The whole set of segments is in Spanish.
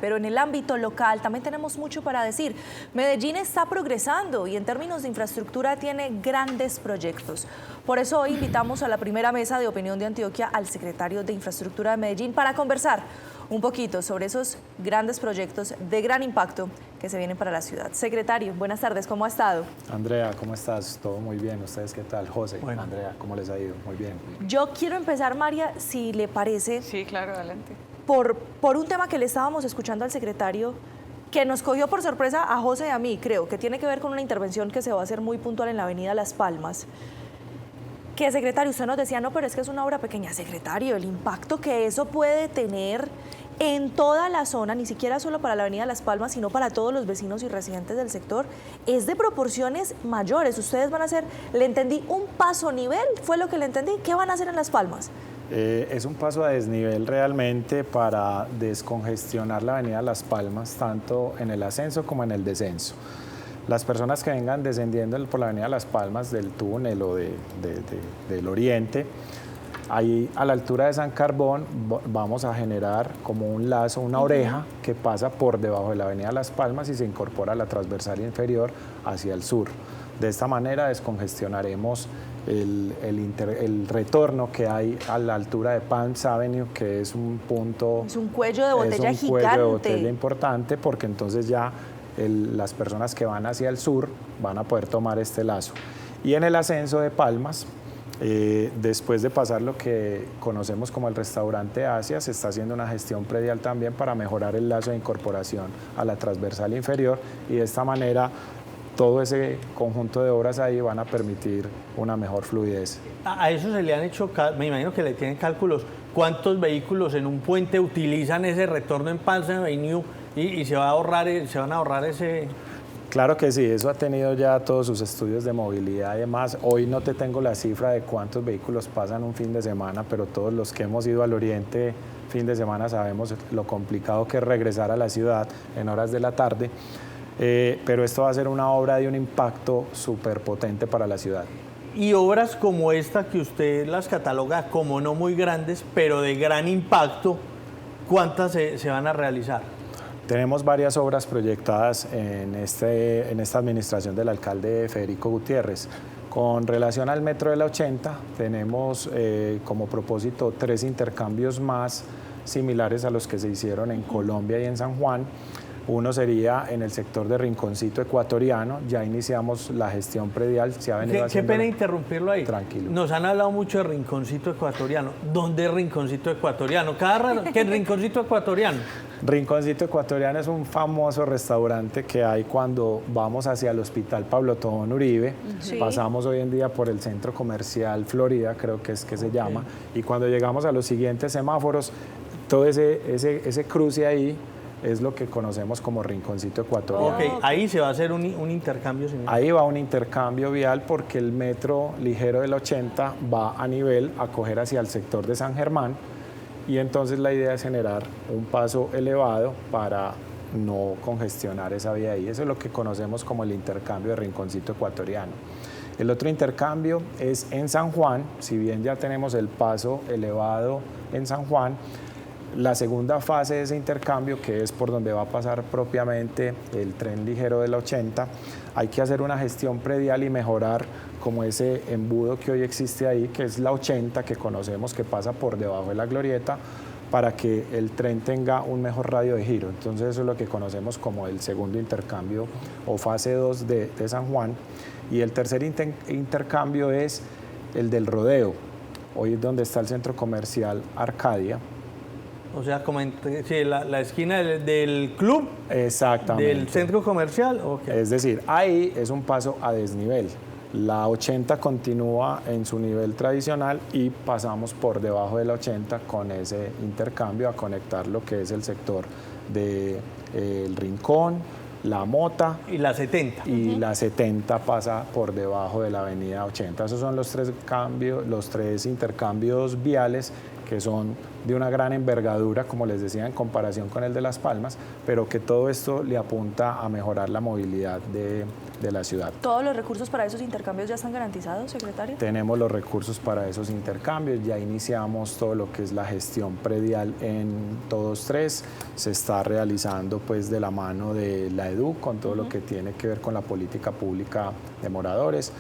pero en el ámbito local también tenemos mucho para decir. Medellín está progresando y en términos de infraestructura tiene grandes proyectos. Por eso hoy invitamos a la primera mesa de opinión de Antioquia al secretario de Infraestructura de Medellín para conversar un poquito sobre esos grandes proyectos de gran impacto que se vienen para la ciudad. Secretario, buenas tardes, ¿cómo ha estado? Andrea, ¿cómo estás? Todo muy bien. ¿Ustedes qué tal? José, bueno. Andrea, ¿cómo les ha ido? Muy bien. Yo quiero empezar, María, si le parece. Sí, claro, adelante. Por un tema que le estábamos escuchando al secretario, que nos cogió por sorpresa a José y a mí, creo, que tiene que ver con una intervención que se va a hacer muy puntual en la avenida Las Palmas. Que, secretario, usted nos decía, no, pero es que es una obra pequeña. Secretario, el impacto que eso puede tener en toda la zona, ni siquiera solo para la avenida Las Palmas, sino para todos los vecinos y residentes del sector, es de proporciones mayores. Ustedes van a hacer, le entendí, un paso nivel, fue lo que le entendí. ¿Qué van a hacer en Las Palmas? Es un paso a desnivel realmente para descongestionar la avenida Las Palmas, tanto en el ascenso como en el descenso. Las personas que vengan descendiendo por la avenida Las Palmas del túnel o del oriente, ahí a la altura de San Carbón vamos a generar como un lazo, una oreja que pasa por debajo de la avenida Las Palmas y se incorpora a la transversal inferior hacia el sur. De esta manera descongestionaremos el retorno que hay a la altura de Palms Avenue, que es un punto... Es un cuello de botella gigante. Es un cuello de botella importante, porque entonces ya las personas que van hacia el sur van a poder tomar este lazo. Y en el ascenso de Palmas, después de pasar lo que conocemos como el restaurante Asia, se está haciendo una gestión predial también para mejorar el lazo de incorporación a la transversal inferior, y de esta manera todo ese conjunto de obras ahí van a permitir una mejor fluidez. A eso se le han hecho, me imagino que le tienen cálculos, ¿cuántos vehículos en un puente utilizan ese retorno en Palms Avenue y se van a ahorrar ese...? Claro que sí, eso ha tenido ya todos sus estudios de movilidad y demás. Hoy no te tengo la cifra de cuántos vehículos pasan un fin de semana, pero todos los que hemos ido al oriente fin de semana sabemos lo complicado que es regresar a la ciudad en horas de la tarde. Pero esto va a ser una obra de un impacto súper potente para la ciudad. Y obras como esta que usted las cataloga como no muy grandes, pero de gran impacto, ¿cuántas se van a realizar? Tenemos varias obras proyectadas en esta administración del alcalde Federico Gutiérrez. Con relación al metro de la 80, tenemos como propósito 3 intercambios más similares a los que se hicieron en Colombia y en San Juan. Uno sería en el sector de Rinconcito Ecuatoriano, ya iniciamos la gestión predial, se ha venido haciendo... Qué pena interrumpirlo ahí. Tranquilo. Nos han hablado mucho de Rinconcito Ecuatoriano. ¿Dónde es Rinconcito Ecuatoriano? ¿Qué es Rinconcito Ecuatoriano? Rinconcito Ecuatoriano es un famoso restaurante que hay cuando vamos hacia el Hospital Pablo Tobón Uribe. Sí. Pasamos hoy en día por el Centro Comercial Florida, creo que es que se llama, y cuando llegamos a los siguientes semáforos, todo ese cruce ahí es lo que conocemos como Rinconcito Ecuatoriano. Okay. Ahí se va a hacer un intercambio similar. Ahí va un intercambio vial porque el metro ligero del 80 va a nivel a coger hacia el sector de San Germán, y entonces la idea es generar un paso elevado para no congestionar esa vía ahí. Eso es lo que conocemos como el intercambio de Rinconcito Ecuatoriano. El otro intercambio es en San Juan. Si bien ya tenemos el paso elevado en San Juan, la segunda fase de ese intercambio, que es por donde va a pasar propiamente el tren ligero de la 80, hay que hacer una gestión predial y mejorar como ese embudo que hoy existe ahí, que es la 80, que conocemos que pasa por debajo de la glorieta, para que el tren tenga un mejor radio de giro. Entonces eso es lo que conocemos como el segundo intercambio o fase 2 de San Juan. Y el tercer intercambio es el del Rodeo. Hoy es donde está el centro comercial Arcadia. O sea, como la esquina del club. Exactamente. Del centro comercial. Okay. Es decir, ahí es un paso a desnivel. La 80 continúa en su nivel tradicional y pasamos por debajo de la 80 con ese intercambio a conectar lo que es el sector del Rincón, la Mota. Y la 70. Y la 70 pasa por debajo de la avenida 80. Esos son los tres intercambios viales que son de una gran envergadura, como les decía, en comparación con el de Las Palmas, pero que todo esto le apunta a mejorar la movilidad de la ciudad. ¿Todos los recursos para esos intercambios ya están garantizados, secretario? Tenemos los recursos para esos intercambios, ya iniciamos todo lo que es la gestión predial en todos tres, se está realizando pues de la mano de la EDU con todo lo que tiene que ver con la política pública de moradores.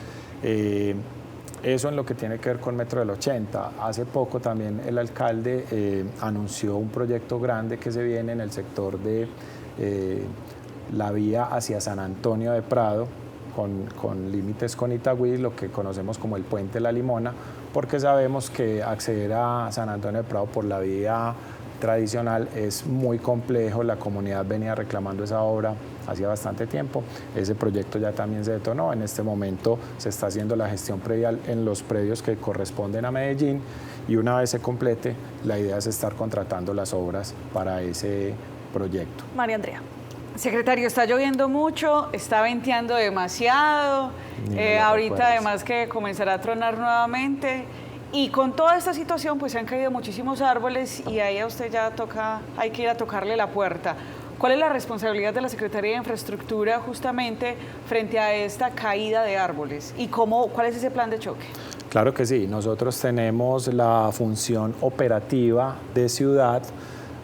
Eso en lo que tiene que ver con Metro del 80. Hace poco también el alcalde anunció un proyecto grande que se viene en el sector de la vía hacia San Antonio de Prado, con límites con Itagüí, lo que conocemos como el Puente La Limona, porque sabemos que acceder a San Antonio de Prado por la vía tradicional es muy complejo. La comunidad venía reclamando esa obra hacía bastante tiempo. Ese proyecto ya también se detonó. En este momento se está haciendo la gestión predial en los predios que corresponden a Medellín y una vez se complete, la idea es estar contratando las obras para ese proyecto. María Andrea. Secretario, está lloviendo mucho, está venteando demasiado, ahorita además que comenzará a tronar nuevamente. Y con toda esta situación, pues se han caído muchísimos árboles y ahí a usted ya hay que ir a tocarle la puerta. ¿Cuál es la responsabilidad de la Secretaría de Infraestructura justamente frente a esta caída de árboles? ¿Y cuál es ese plan de choque? Claro que sí, nosotros tenemos la función operativa de ciudad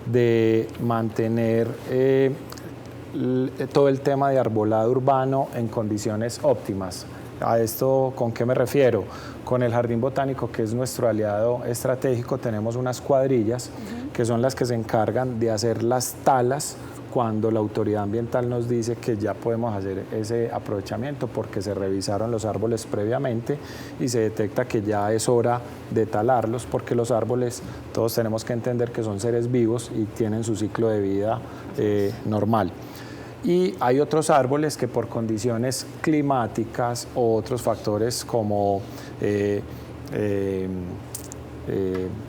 de mantener todo el tema de arbolado urbano en condiciones óptimas. ¿A esto con qué me refiero? Con el Jardín Botánico, que es nuestro aliado estratégico, tenemos unas cuadrillas que son las que se encargan de hacer las talas cuando la autoridad ambiental nos dice que ya podemos hacer ese aprovechamiento porque se revisaron los árboles previamente y se detecta que ya es hora de talarlos, porque los árboles, todos tenemos que entender que son seres vivos y tienen su ciclo de vida normal. Y hay otros árboles que por condiciones climáticas o otros factores como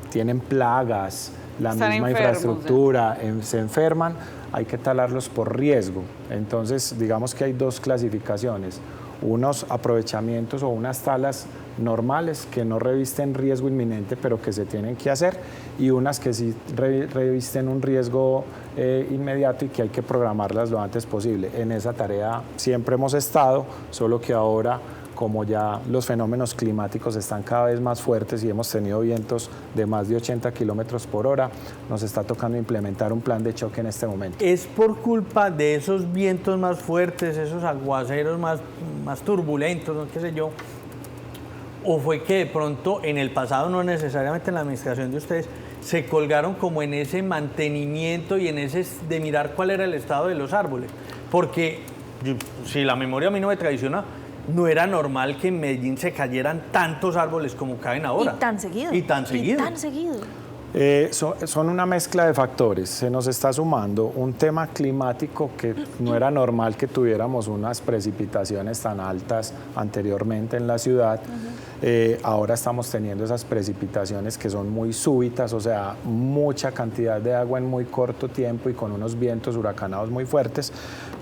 tienen plagas, la misma infraestructura, se enferman, hay que talarlos por riesgo. Entonces, digamos que hay dos clasificaciones, unos aprovechamientos o unas talas normales que no revisten riesgo inminente, pero que se tienen que hacer, y unas que sí revisten un riesgo inmediato y que hay que programarlas lo antes posible. En esa tarea siempre hemos estado, solo que ahora, como ya los fenómenos climáticos están cada vez más fuertes y hemos tenido vientos de más de 80 kilómetros por hora, nos está tocando implementar un plan de choque en este momento. ¿Es por culpa de esos vientos más fuertes, esos aguaceros más turbulentos, no qué sé yo? ¿O fue que de pronto en el pasado, no necesariamente en la administración de ustedes, se colgaron como en ese mantenimiento y en ese de mirar cuál era el estado de los árboles? Porque si la memoria a mí no me traiciona, no era normal que en Medellín se cayeran tantos árboles como caen ahora. Y tan seguido. Y tan seguido. Y tan seguido. Son una mezcla de factores. Se nos está sumando un tema climático que no era normal que tuviéramos unas precipitaciones tan altas anteriormente en la ciudad. Ahora estamos teniendo esas precipitaciones que son muy súbitas, o sea, mucha cantidad de agua en muy corto tiempo y con unos vientos huracanados muy fuertes.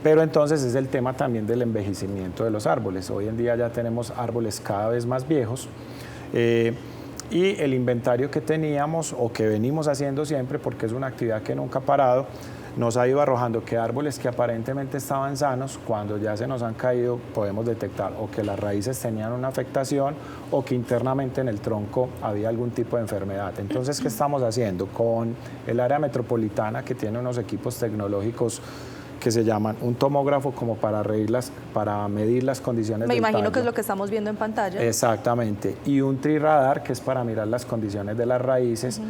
Pero entonces es el tema también del envejecimiento de los árboles. Hoy en día ya tenemos árboles cada vez más viejos. Y el inventario que teníamos o que venimos haciendo siempre, porque es una actividad que nunca ha parado, nos ha ido arrojando que árboles que aparentemente estaban sanos, cuando ya se nos han caído, podemos detectar o que las raíces tenían una afectación o que internamente en el tronco había algún tipo de enfermedad. Entonces, ¿qué estamos haciendo? Con el área metropolitana, que tiene unos equipos tecnológicos que se llaman un tomógrafo, como para medir las condiciones del tallo. Me imagino que es lo que estamos viendo en pantalla. Exactamente. Y un triradar, que es para mirar las condiciones de las raíces.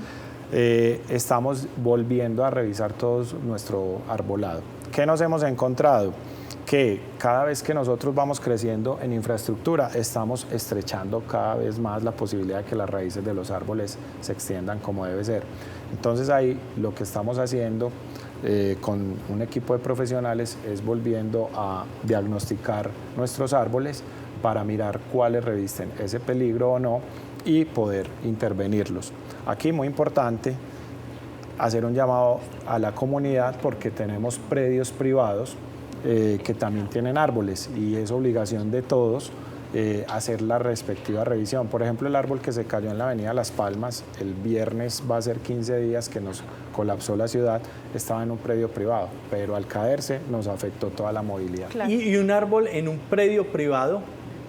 Estamos volviendo a revisar todo nuestro arbolado. ¿Qué nos hemos encontrado? Que cada vez que nosotros vamos creciendo en infraestructura, estamos estrechando cada vez más la posibilidad de que las raíces de los árboles se extiendan como debe ser. Entonces ahí lo que estamos haciendo con un equipo de profesionales es volviendo a diagnosticar nuestros árboles para mirar cuáles revisten ese peligro o no y poder intervenirlos. Aquí muy importante hacer un llamado a la comunidad, porque tenemos predios privados que también tienen árboles y es obligación de todos hacer la respectiva revisión. Por ejemplo, el árbol que se cayó en la avenida Las Palmas, el viernes va a ser 15 días que nos colapsó la ciudad, estaba en un predio privado, pero al caerse nos afectó toda la movilidad. Claro. Y un árbol en un predio privado,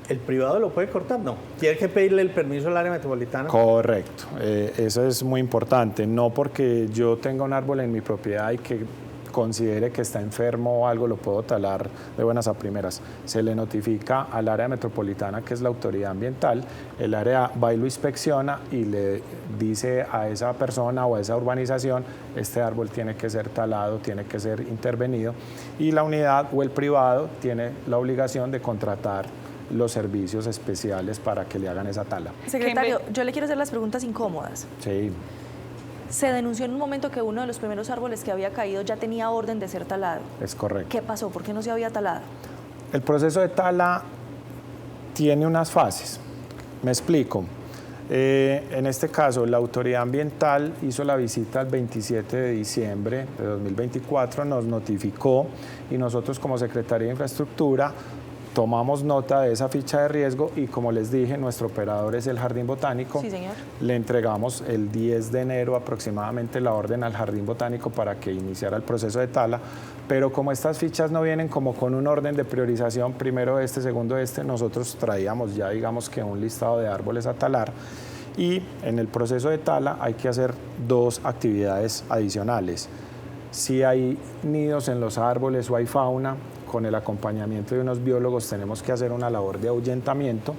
¿el privado lo puede cortar? No. ¿Tiene que pedirle el permiso al área metropolitana? Correcto, eso es muy importante. No porque yo tenga un árbol en mi propiedad y que considere que está enfermo o algo, lo puedo talar de buenas a primeras. Se le notifica al área metropolitana, que es la autoridad ambiental, el área va y lo inspecciona y le dice a esa persona o a esa urbanización, este árbol tiene que ser talado, tiene que ser intervenido, y la unidad o el privado tiene la obligación de contratar los servicios especiales para que le hagan esa tala. Secretario, yo le quiero hacer las preguntas incómodas. Sí. Se denunció en un momento que uno de los primeros árboles que había caído ya tenía orden de ser talado. Es correcto. ¿Qué pasó? ¿Por qué no se había talado? El proceso de tala tiene unas fases. Me explico. En este caso, la autoridad ambiental hizo la visita el 27 de diciembre de 2024, nos notificó y nosotros como Secretaría de Infraestructura tomamos nota de esa ficha de riesgo y, como les dije, nuestro operador es el Jardín Botánico. Sí, señor. Le entregamos el 10 de enero aproximadamente la orden al Jardín Botánico para que iniciara el proceso de tala, pero como estas fichas no vienen como con un orden de priorización, primero este, segundo este, nosotros traíamos ya, digamos que un listado de árboles a talar, y en el proceso de tala hay que hacer dos actividades adicionales. Si hay nidos en los árboles o hay fauna, con el acompañamiento de unos biólogos tenemos que hacer una labor de ahuyentamiento,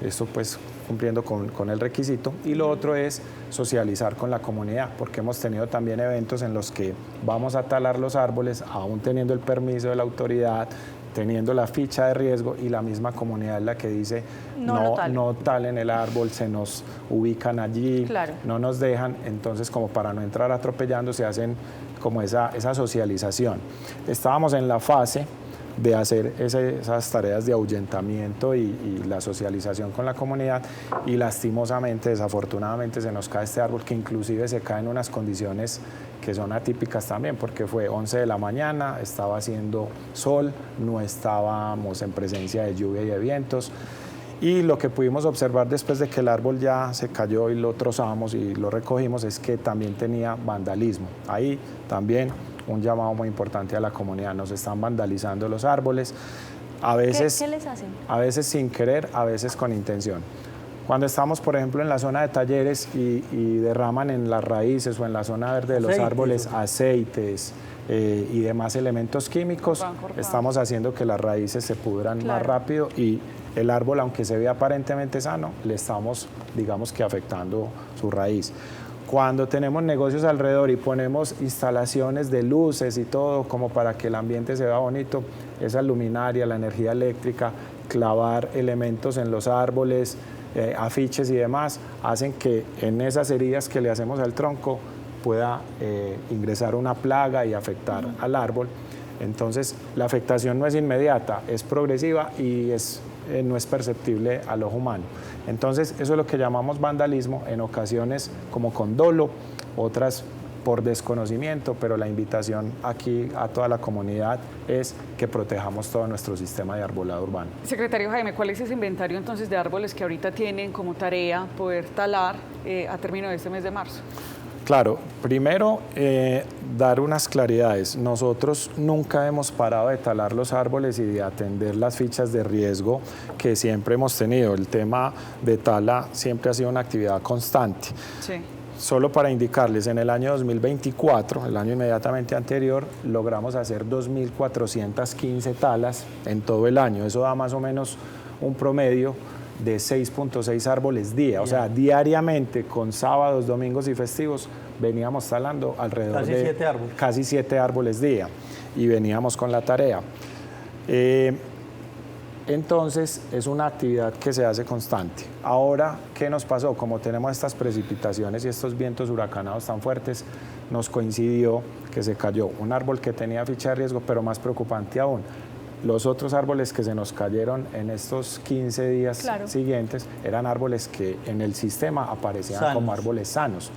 esto pues cumpliendo con el requisito, y lo otro es socializar con la comunidad, porque hemos tenido también eventos en los que vamos a talar los árboles, aún teniendo el permiso de la autoridad, teniendo la ficha de riesgo, y la misma comunidad es la que dice no talen el árbol, se nos ubican allí, claro, no nos dejan, entonces como para no entrar atropellando se hacen como esa socialización. Estábamos en la fase de hacer esas tareas de ahuyentamiento y la socialización con la comunidad, y lastimosamente, desafortunadamente, se nos cae este árbol, que inclusive se cae en unas condiciones que son atípicas también, porque fue 11 de la mañana, estaba haciendo sol, no estábamos en presencia de lluvia y de vientos, y lo que pudimos observar después de que el árbol ya se cayó y lo trozamos y lo recogimos es que también tenía vandalismo. Ahí también un llamado muy importante a la comunidad, nos están vandalizando los árboles, a veces, ¿Qué les hacen? A veces sin querer, a veces con intención. Cuando estamos, por ejemplo, en la zona de talleres y derraman en las raíces o en la zona verde de los árboles aceites y demás elementos químicos, estamos haciendo que las raíces se pudran más rápido, y el árbol, aunque se ve aparentemente sano, le estamos, digamos que, afectando su raíz. Cuando tenemos negocios alrededor y ponemos instalaciones de luces y todo como para que el ambiente se vea bonito, esa luminaria, la energía eléctrica, clavar elementos en los árboles, afiches y demás, hacen que en esas heridas que le hacemos al tronco pueda ingresar una plaga y afectar al árbol. Entonces, la afectación no es inmediata, es progresiva y no es perceptible al ojo humano. Entonces, eso es lo que llamamos vandalismo, en ocasiones como con dolo, otras por desconocimiento, pero la invitación aquí a toda la comunidad es que protejamos todo nuestro sistema de arbolado urbano. Secretario Jaime, ¿cuál es ese inventario entonces de árboles que ahorita tienen como tarea poder talar a término de este mes de marzo? Claro, primero dar unas claridades. Nosotros nunca hemos parado de talar los árboles y de atender las fichas de riesgo que siempre hemos tenido. El tema de tala siempre ha sido una actividad constante. Sí. Solo para indicarles, en el año 2024, el año inmediatamente anterior, logramos hacer 2.415 talas en todo el año. Eso da más o menos un promedio de 6.6 árboles día, o sea, diariamente, con sábados, domingos y festivos, veníamos talando alrededor de casi 7 árboles día, y veníamos con la tarea. Entonces, es una actividad que se hace constante. Ahora, ¿qué nos pasó? Como tenemos estas precipitaciones y estos vientos huracanados tan fuertes, nos coincidió que se cayó un árbol que tenía ficha de riesgo, pero más preocupante aún, los otros árboles que se nos cayeron en estos 15 días siguientes eran árboles que en el sistema aparecían como árboles sanos,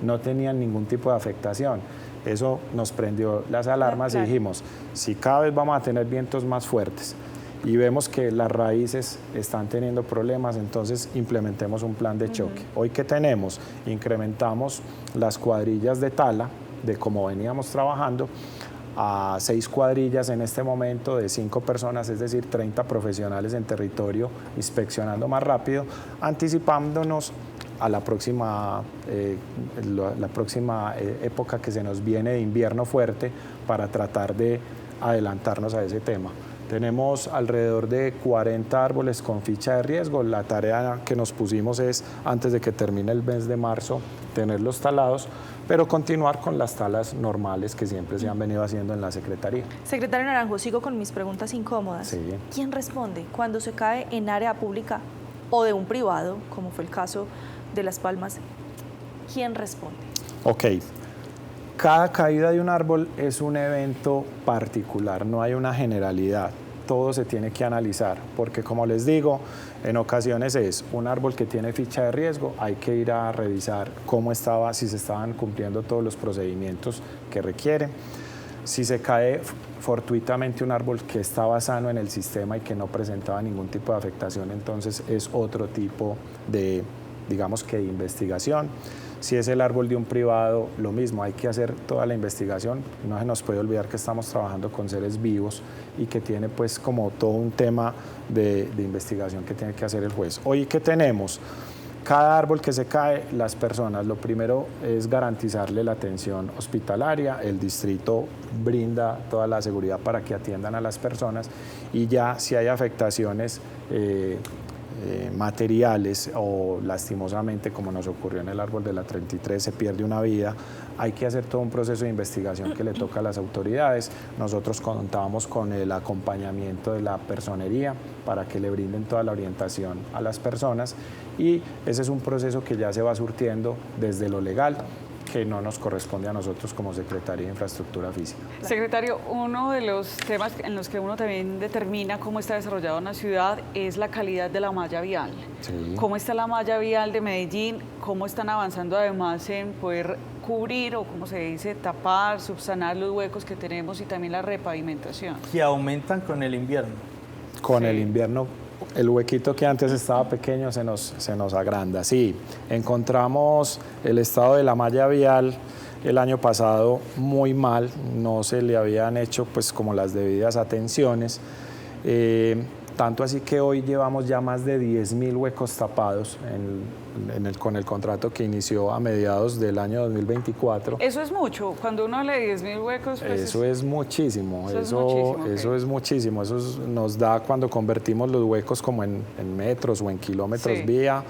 no tenían ningún tipo de afectación. Eso nos prendió las alarmas y dijimos, si cada vez vamos a tener vientos más fuertes y vemos que las raíces están teniendo problemas, entonces implementemos un plan de choque. Hoy que tenemos, incrementamos las cuadrillas de tala, de como veníamos trabajando, a 6 cuadrillas en este momento de 5 personas, es decir, 30 profesionales en territorio inspeccionando más rápido, anticipándonos a la próxima época que se nos viene de invierno fuerte para tratar de adelantarnos a ese tema. Tenemos alrededor de 40 árboles con ficha de riesgo. La tarea que nos pusimos es, antes de que termine el mes de marzo, tenerlos talados, pero continuar con las talas normales que siempre se han venido haciendo en la Secretaría. Secretario Naranjo, sigo con mis preguntas incómodas. Sí. ¿Quién responde cuando se cae en área pública o de un privado, como fue el caso de Las Palmas? ¿Quién responde? Ok. Cada caída de un árbol es un evento particular, no hay una generalidad. Todo se tiene que analizar, porque como les digo, en ocasiones es un árbol que tiene ficha de riesgo, hay que ir a revisar cómo estaba, si se estaban cumpliendo todos los procedimientos que requieren. Si se cae fortuitamente un árbol que estaba sano en el sistema y que no presentaba ningún tipo de afectación, entonces es otro tipo de, digamos que de investigación. Si es el árbol de un privado, lo mismo, hay que hacer toda la investigación. No se nos puede olvidar que estamos trabajando con seres vivos y que tiene pues como todo un tema de investigación que tiene que hacer el juez. Hoy, ¿qué tenemos? Cada árbol que se cae, las personas, lo primero es garantizarle la atención hospitalaria, el distrito brinda toda la seguridad para que atiendan a las personas y ya si hay afectaciones materiales o lastimosamente como nos ocurrió en el árbol de la 33 se pierde una vida, hay que hacer todo un proceso de investigación que le toca a las autoridades. Nosotros contábamos con el acompañamiento de la personería para que le brinden toda la orientación a las personas y ese es un proceso que ya se va surtiendo desde lo legal, que no nos corresponde a nosotros como Secretaría de Infraestructura Física. Secretario, uno de los temas en los que uno también determina cómo está desarrollada una ciudad es la calidad de la malla vial. Sí. ¿Cómo está la malla vial de Medellín? ¿Cómo están avanzando además en poder cubrir o, como se dice, tapar, subsanar los huecos que tenemos y también la repavimentación? Que aumentan con el invierno. Con el invierno, el huequito que antes estaba pequeño se nos agranda. Sí, encontramos el estado de la malla vial el año pasado muy mal, no se le habían hecho pues como las debidas atenciones. Tanto así que hoy llevamos ya más de 10.000 huecos tapados con el contrato que inició a mediados del año 2024. Eso es mucho, cuando uno habla de 10.000 huecos... Pues eso es muchísimo, eso es muchísimo. Eso nos da cuando convertimos los huecos como en metros o en kilómetros Sí. vía,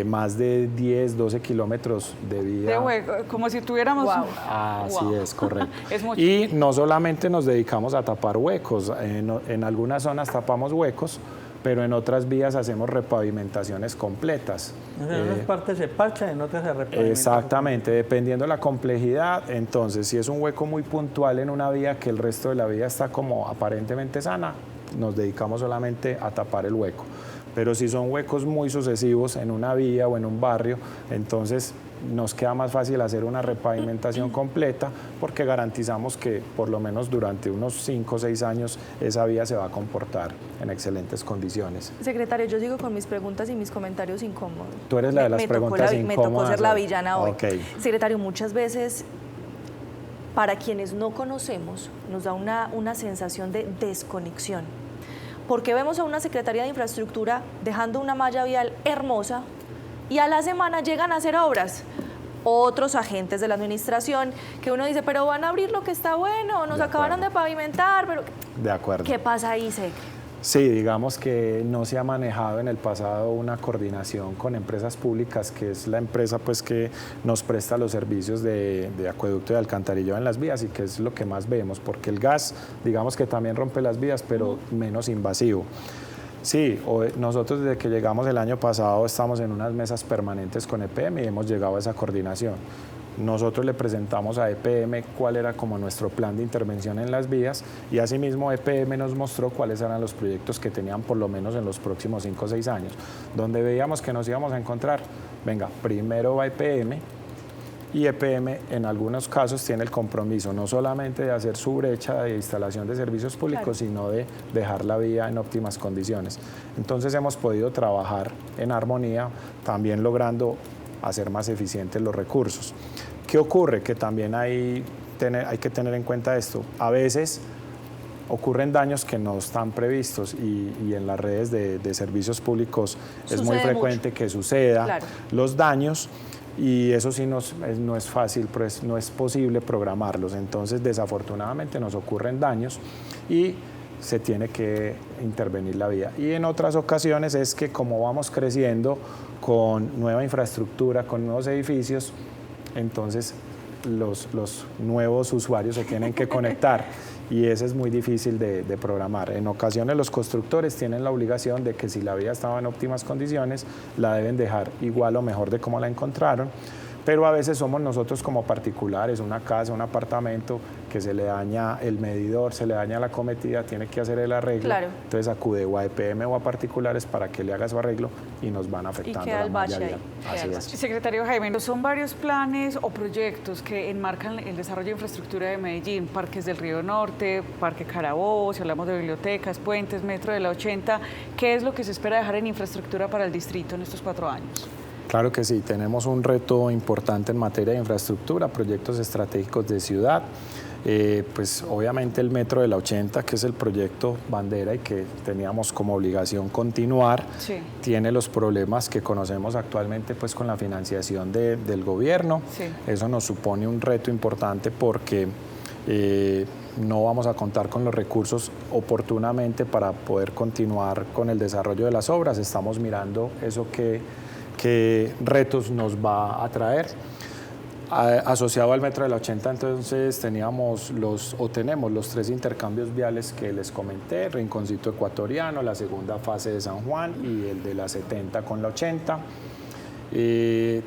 más de 10, 12 kilómetros de vía. de hueco, como si tuviéramos... Wow. Así Wow. es, correcto. Es mucho. Y no solamente nos dedicamos a tapar huecos, en algunas zonas tapamos huecos, pero en otras vías hacemos repavimentaciones completas. En unas partes se parcha, en otras se repavimenta. Exactamente, dependiendo de la complejidad. Entonces, si es un hueco muy puntual en una vía que el resto de la vía está como aparentemente sana, nos dedicamos solamente a tapar el hueco. Pero si son huecos muy sucesivos en una vía o en un barrio, entonces nos queda más fácil hacer una repavimentación completa porque garantizamos que por lo menos durante unos 5 o 6 años esa vía se va a comportar en excelentes condiciones. Secretario, yo sigo con mis preguntas y mis comentarios incómodos. Tú eres la de las preguntas Me tocó incómodas ser la hoy. villana hoy. Ok. Secretario, muchas veces, para quienes no conocemos, nos da una sensación de desconexión. Porque vemos a una Secretaría de Infraestructura dejando una malla vial hermosa y a la semana llegan a hacer obras. Otros agentes de la administración que uno dice, pero van a abrir lo que está bueno, nos acabaron de pavimentar, pero De acuerdo. ¿qué pasa ahí, Sec? Sí, digamos que no se ha manejado en el pasado una coordinación con empresas públicas, que es la empresa pues que nos presta los servicios de acueducto y alcantarillado en las vías y que es lo que más vemos, porque el gas, digamos que también rompe las vías, pero menos invasivo. Sí, nosotros desde que llegamos el año pasado estamos en unas mesas permanentes con EPM y hemos llegado a esa coordinación. Nosotros le presentamos a EPM cuál era como nuestro plan de intervención en las vías y asimismo EPM nos mostró cuáles eran los proyectos que tenían por lo menos en los próximos 5 o 6 años, donde veíamos que nos íbamos a encontrar. Venga, primero va EPM y EPM en algunos casos tiene el compromiso no solamente de hacer su brecha de instalación de servicios públicos, sino de dejar la vía en óptimas condiciones. Entonces hemos podido trabajar en armonía, también logrando hacer más eficientes los recursos. ¿Qué ocurre? Que también hay que tener en cuenta esto. A veces ocurren daños que no están previstos y en las redes de servicios públicos es muy frecuente que suceda los daños, y eso sí no es fácil, pues no es posible programarlos. Entonces, desafortunadamente nos ocurren daños y se tiene que intervenir la vía. Y en otras ocasiones es que como vamos creciendo con nueva infraestructura, con nuevos edificios, entonces los nuevos usuarios se tienen que conectar y eso es muy difícil de programar. En ocasiones los constructores tienen la obligación de que si la vía estaba en óptimas condiciones, la deben dejar igual o mejor de como la encontraron, pero a veces somos nosotros como particulares, una casa, un apartamento, que se le daña el medidor, se le daña la cometida, tiene que hacer el arreglo, entonces acude o a EPM o a particulares para que le haga su arreglo y nos van afectando. Y queda el bache ahí. Así es. Secretario Jaime, son varios planes o proyectos que enmarcan el desarrollo de infraestructura de Medellín: Parques del Río Norte, Parque Carabobo, si hablamos de bibliotecas, puentes, metro de la 80. ¿Qué es lo que se espera dejar en infraestructura para el distrito en estos 4 años? Claro que sí, tenemos un reto importante en materia de infraestructura, proyectos estratégicos de ciudad. Pues obviamente el metro de la 80, que es el proyecto bandera y que teníamos como obligación continuar, tiene los problemas que conocemos actualmente pues con la financiación del gobierno. Eso nos supone un reto importante porque no vamos a contar con los recursos oportunamente para poder continuar con el desarrollo de las obras. Estamos mirando eso qué retos nos va a traer. Asociado al metro de la 80, entonces tenemos tenemos los 3 intercambios viales que les comenté: Rinconcito Ecuatoriano, la segunda fase de San Juan y el de la 70 con la 80.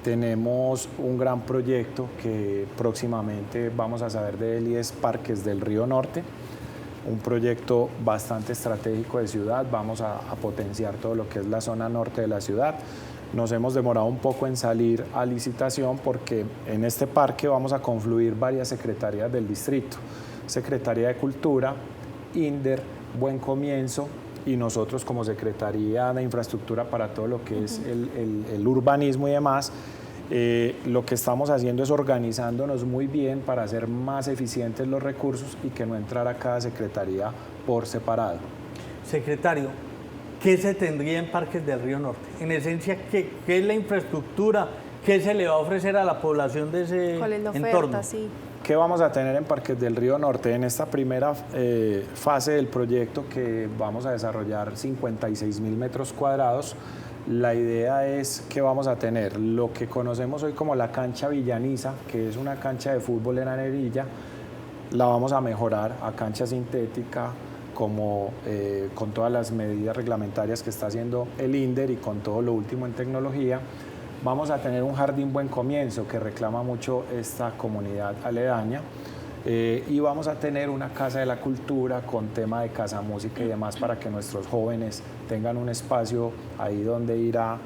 Tenemos un gran proyecto que próximamente vamos a saber de él y es Parques del Río Norte, un proyecto bastante estratégico de ciudad. Vamos a potenciar todo lo que es la zona norte de la ciudad. Nos hemos demorado un poco en salir a licitación porque en este parque vamos a confluir varias secretarías del distrito: Secretaría de Cultura, INDER, Buen Comienzo y nosotros como Secretaría de Infraestructura para todo lo que es el urbanismo y demás. Lo que estamos haciendo es organizándonos muy bien para hacer más eficientes los recursos y que no entrara cada secretaría por separado. Secretario, ¿qué se tendría en Parques del Río Norte? En esencia, ¿qué es la infraestructura? ¿Qué se le va a ofrecer a la población de ese ¿Cuál es la oferta? entorno? Sí. ¿Qué vamos a tener en Parques del Río Norte? En esta primera fase del proyecto, que vamos a desarrollar 56.000 metros cuadrados, la idea es que vamos a tener lo que conocemos hoy como la cancha Villaniza, que es una cancha de fútbol en arenilla. La vamos a mejorar a cancha sintética, con todas las medidas reglamentarias que está haciendo el INDER y con todo lo último en tecnología. Vamos a tener un jardín Buen Comienzo que reclama mucho esta comunidad aledaña, y vamos a tener una casa de la cultura con tema de casa música y demás para que nuestros jóvenes tengan un espacio ahí donde ir a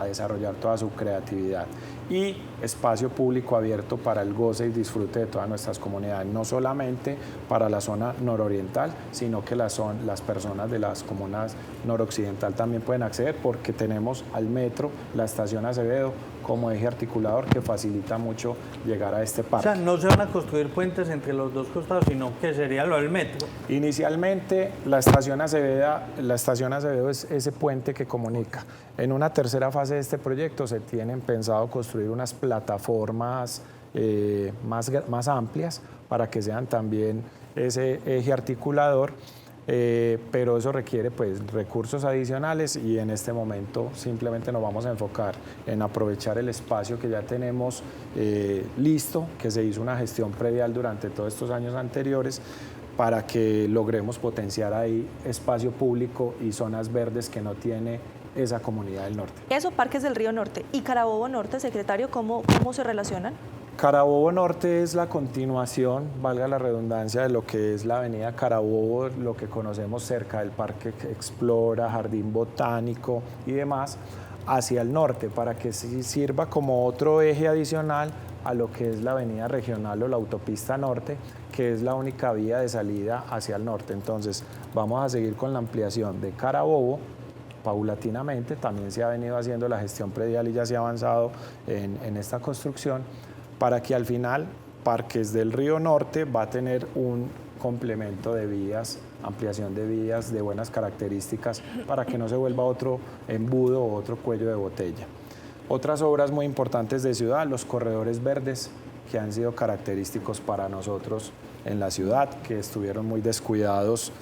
desarrollar toda su creatividad, y espacio público abierto para el goce y disfrute de todas nuestras comunidades, no solamente para la zona nororiental, sino que las personas de las comunas noroccidental también pueden acceder, porque tenemos al metro, la estación Acevedo como eje articulador que facilita mucho llegar a este parque. O sea, no se van a construir puentes entre los dos costados, sino que sería lo del metro. Inicialmente la estación Acevedo es ese puente que comunica. En una tercera fase de este proyecto se tienen pensado construir unas plataformas más amplias para que sean también ese eje articulador, pero eso requiere pues recursos adicionales, y en este momento simplemente nos vamos a enfocar en aprovechar el espacio que ya tenemos listo, que se hizo una gestión predial durante todos estos años anteriores, para que logremos potenciar ahí espacio público y zonas verdes que no tiene esa comunidad del norte. Eso, Parques del Río Norte y Carabobo Norte, secretario, ¿cómo se relacionan? Carabobo Norte es la continuación, valga la redundancia, de lo que es la avenida Carabobo, lo que conocemos cerca del Parque Explora, Jardín Botánico y demás, hacia el norte, para que sirva como otro eje adicional a lo que es la avenida regional o la autopista norte, que es la única vía de salida hacia el norte. Entonces vamos a seguir con la ampliación de Carabobo paulatinamente. También se ha venido haciendo la gestión predial y ya se ha avanzado en esta construcción, para que al final Parques del Río Norte va a tener un complemento de vías, ampliación de vías de buenas características, para que no se vuelva otro embudo o otro cuello de botella. Otras obras muy importantes de ciudad, los corredores verdes, que han sido característicos para nosotros en la ciudad, que estuvieron muy descuidados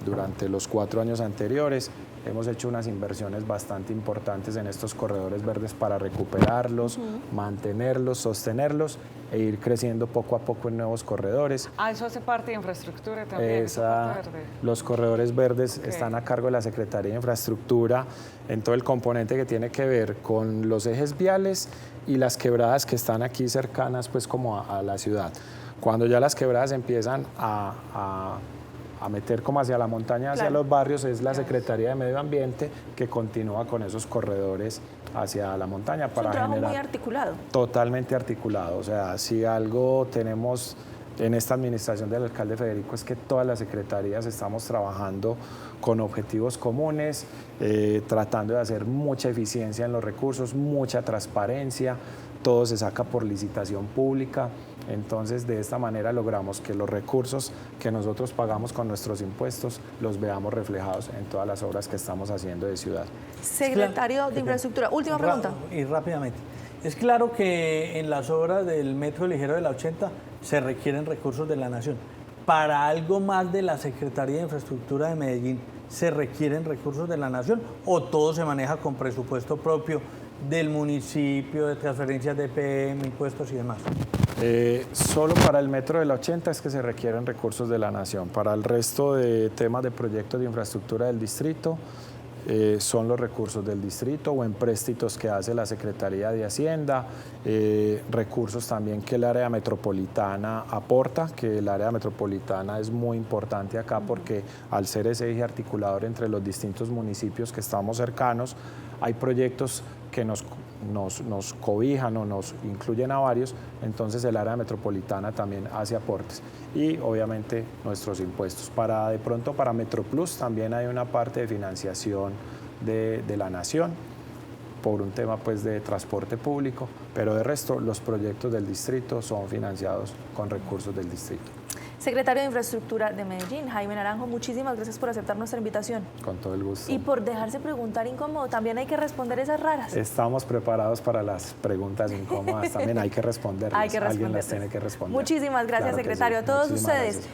durante los 4 años anteriores. Hemos hecho unas inversiones bastante importantes en estos corredores verdes para recuperarlos, mantenerlos, sostenerlos e ir creciendo poco a poco en nuevos corredores. Eso hace parte de infraestructura también. Los corredores verdes están a cargo de la Secretaría de Infraestructura en todo el componente que tiene que ver con los ejes viales y las quebradas que están aquí cercanas pues como a la ciudad. Cuando ya las quebradas empiezan a meter como hacia la montaña, hacia los barrios, es la Secretaría de Medio Ambiente que continúa con esos corredores hacia la montaña para generar... Es un trabajo muy articulado. Totalmente articulado. O sea, si algo tenemos en esta administración del alcalde Federico es que todas las secretarías estamos trabajando con objetivos comunes, tratando de hacer mucha eficiencia en los recursos, mucha transparencia, todo se saca por licitación pública. Entonces, de esta manera logramos que los recursos que nosotros pagamos con nuestros impuestos los veamos reflejados en todas las obras que estamos haciendo de ciudad. Secretario de Infraestructura, última pregunta. Y rápidamente. Es claro que en las obras del metro ligero de la 80 se requieren recursos de la Nación. Para algo más de la Secretaría de Infraestructura de Medellín, ¿se requieren recursos de la Nación o todo se maneja con presupuesto propio del municipio, de transferencias de EPM, impuestos y demás? Solo para el metro de la 80 es que se requieren recursos de la Nación. Para el resto de temas de proyectos de infraestructura del distrito, son los recursos del distrito o empréstitos que hace la Secretaría de Hacienda, recursos también que el área metropolitana aporta, que el área metropolitana es muy importante acá porque al ser ese eje articulador entre los distintos municipios que estamos cercanos, hay proyectos que nos cobijan o nos incluyen a varios, entonces el área metropolitana también hace aportes y obviamente nuestros impuestos. De pronto para MetroPlus también hay una parte de financiación de la Nación por un tema pues de transporte público, pero de resto los proyectos del distrito son financiados con recursos del distrito. Secretario de Infraestructura de Medellín, Jaime Naranjo, muchísimas gracias por aceptar nuestra invitación. Con todo el gusto. Y por dejarse preguntar incómodo, también hay que responder esas raras. Estamos preparados para las preguntas incómodas, también hay que responderlas. Hay que responderlas. Alguien las tiene que responder. Muchísimas gracias, Claro secretario. sí. A todos Muchísimas ustedes. gracias.